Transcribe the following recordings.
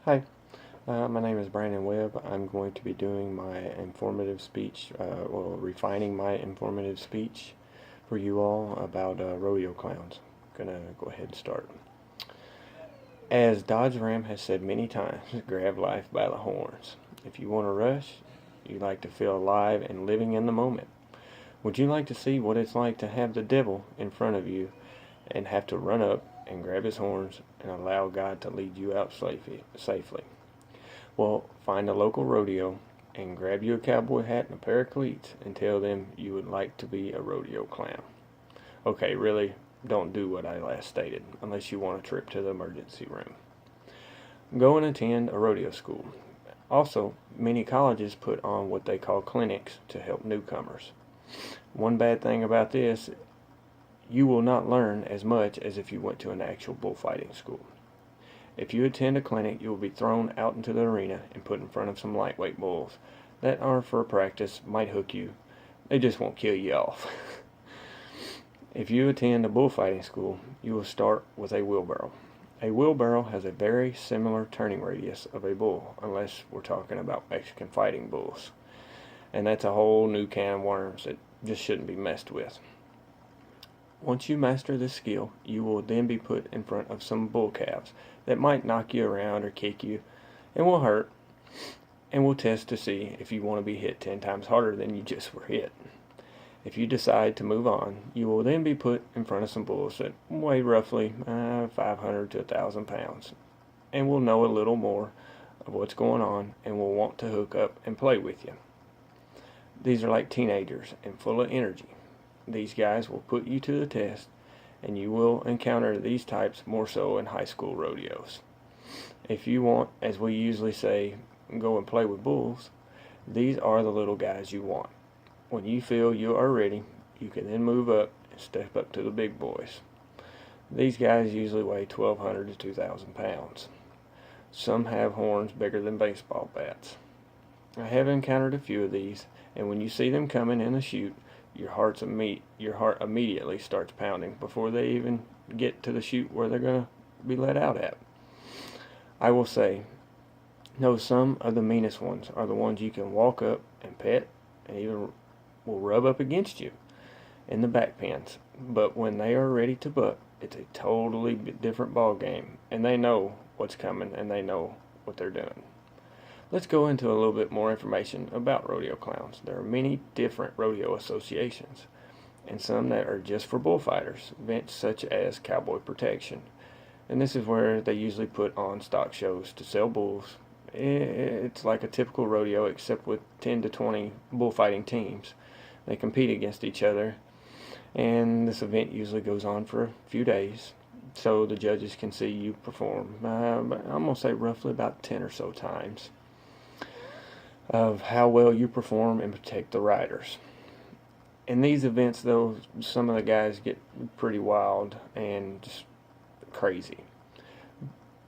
Hi, my name is Brandon Webb. I'm going to be doing my informative speech, refining my informative speech for you all about rodeo clowns. I'm going to go ahead and start. As Dodge Ram has said many times, grab life by the horns. If you want to rush, you like to feel alive and living in the moment. Would you like to see what it's like to have the devil in front of you and have to run up and grab his horns and allow God to lead you out safely? Well, find a local rodeo and grab you a cowboy hat and a pair of cleats and tell them you would like to be a rodeo clown. Okay, really, don't do what I last stated unless you want a trip to the emergency room. Go and attend a rodeo school. Also, many colleges put on what they call clinics to help newcomers. One bad thing about this, you will not learn as much as if you went to an actual bullfighting school. If you attend a clinic, you will be thrown out into the arena and put in front of some lightweight bulls that are for practice, might hook you. They just won't kill you off. If you attend a bullfighting school, you will start with a wheelbarrow. A wheelbarrow has a very similar turning radius of a bull, unless we're talking about Mexican fighting bulls. And that's a whole new can of worms that just shouldn't be messed with. Once you master this skill, you will then be put in front of some bull calves that might knock you around or kick you and will hurt, and will test to see if you want to be hit 10 times harder than you just were hit. If you decide to move on, you will then be put in front of some bulls that weigh roughly 500 to 1,000 pounds and will know a little more of what's going on and will want to hook up and play with you. These are like teenagers and full of energy. These guys will put you to the test, and you will encounter these types more so in high school rodeos. If you want, as we usually say, go and play with bulls, these are the little guys you want. When you feel you are ready, you can then move up and step up to the big boys. These guys usually weigh 1,200 to 2,000 pounds. Some have horns bigger than baseball bats. I have encountered a few of these, and when you see them coming in a chute, your heart immediately starts pounding before they even get to the chute where they're going to be let out at. I will say, no, some of the meanest ones are the ones you can walk up and pet and even will rub up against you in the back pens. But when they are ready to buck, it's a totally different ball game, and they know what's coming and they know what they're doing. Let's go into a little bit more information about rodeo clowns. There are many different rodeo associations, and some that are just for bullfighters, events such as Cowboy Protection. And this is where they usually put on stock shows to sell bulls. It's like a typical rodeo except with 10 to 20 bullfighting teams. They compete against each other, and this event usually goes on for a few days, so the judges can see you perform. I'm going to say roughly about 10 or so times of how well you perform and protect the riders. In these events, though, some of the guys get pretty wild and just crazy.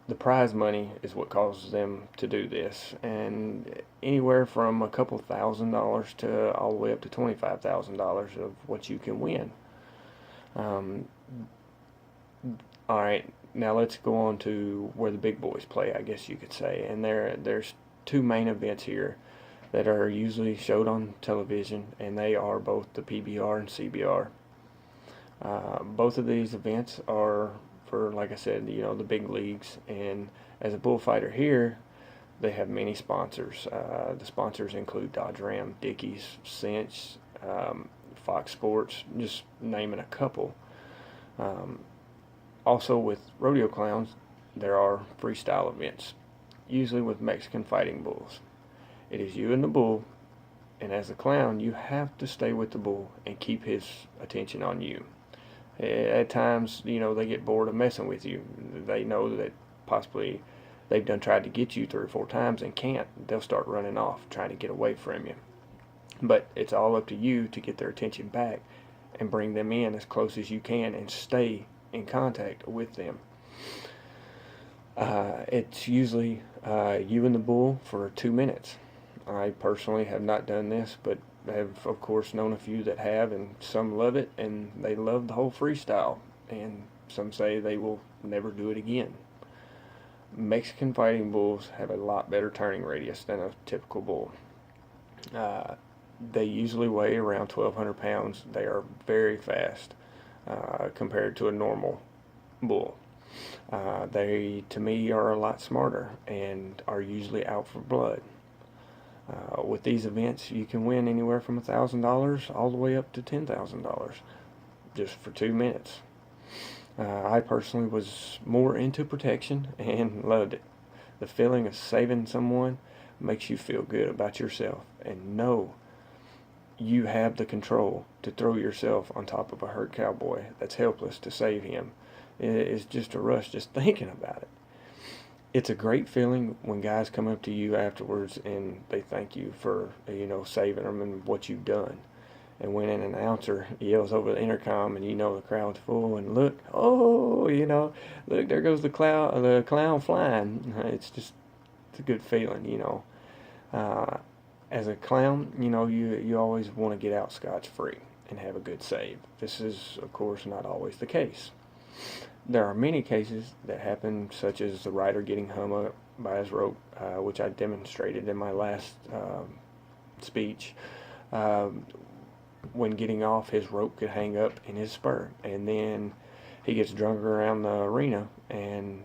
The prize money is what causes them to do this, and anywhere from a couple $1,000s to all the way up to $25,000 of what you can win. Alright, now let's go on to where the big boys play, I guess you could say. And there's two main events here that are usually showed on television, and they are both the PBR and CBR. Both of these events are for, like I said, the big leagues, and as a bullfighter here, they have many sponsors. The sponsors include Dodge Ram, Dickies, Cinch, Fox Sports, just naming a couple. Also with rodeo clowns, there are freestyle events, usually with Mexican fighting bulls. It is you and the bull, and as a clown, you have to stay with the bull and keep his attention on you. At times, they get bored of messing with you. They know that possibly they've tried to get you 3 or 4 times and can't. They'll start running off, trying to get away from you. But it's all up to you to get their attention back and bring them in as close as you can and stay in contact with them. It's usually you and the bull for 2 minutes. I personally have not done this, but have of course known a few that have, and some love it, and they love the whole freestyle, and some say they will never do it again. Mexican fighting bulls have a lot better turning radius than a typical bull. They usually weigh around 1,200 pounds. They are very fast compared to a normal bull. They, to me, are a lot smarter and are usually out for blood. With these events, you can win anywhere from $1,000 all the way up to $10,000 just for 2 minutes. I personally was more into protection and loved it. The feeling of saving someone makes you feel good about yourself and know you have the control to throw yourself on top of a hurt cowboy that's helpless to save him. It's just a rush just thinking about it. It's a great feeling when guys come up to you afterwards and they thank you for, saving them and what you've done. And when an announcer yells over the intercom and the crowd's full and look, look, there goes the clown flying. It's a good feeling. As a clown, you always want to get out scotch-free and have a good save. This is, of course, not always the case. There are many cases that happen, such as the rider getting hung up by his rope, which I demonstrated in my last speech. When getting off, his rope could hang up in his spur, and then he gets drug around the arena, and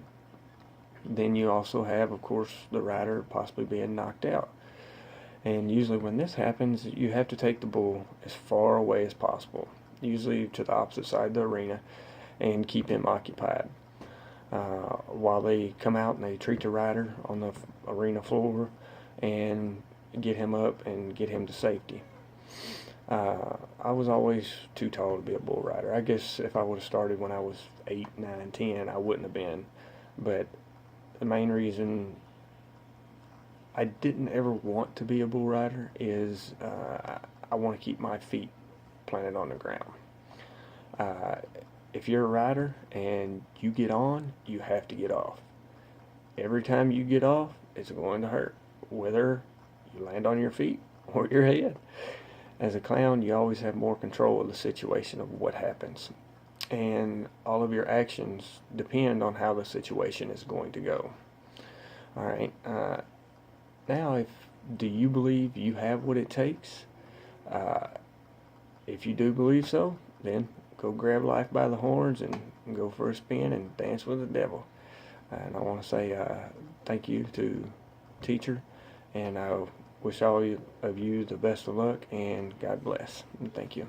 then you also have, of course, the rider possibly being knocked out. And usually when this happens, you have to take the bull as far away as possible, usually to the opposite side of the arena, and keep him occupied while they come out and they treat the rider on the arena floor and get him up and get him to safety. I was always too tall to be a bull rider. I guess if I would have started when I was 8, 9, 10, I wouldn't have been. But the main reason I didn't ever want to be a bull rider is I want to keep my feet planted on the ground. If you're a rider and you get on, you have to get off. Every time you get off, it's going to hurt, whether you land on your feet or your head. As a clown, you always have more control of the situation of what happens. And all of your actions depend on how the situation is going to go. Alright, now do you believe you have what it takes? If you do believe so, then go grab life by the horns and go for a spin and dance with the devil. And I want to say thank you to Teacher, and I wish all of you the best of luck, and God bless. And thank you.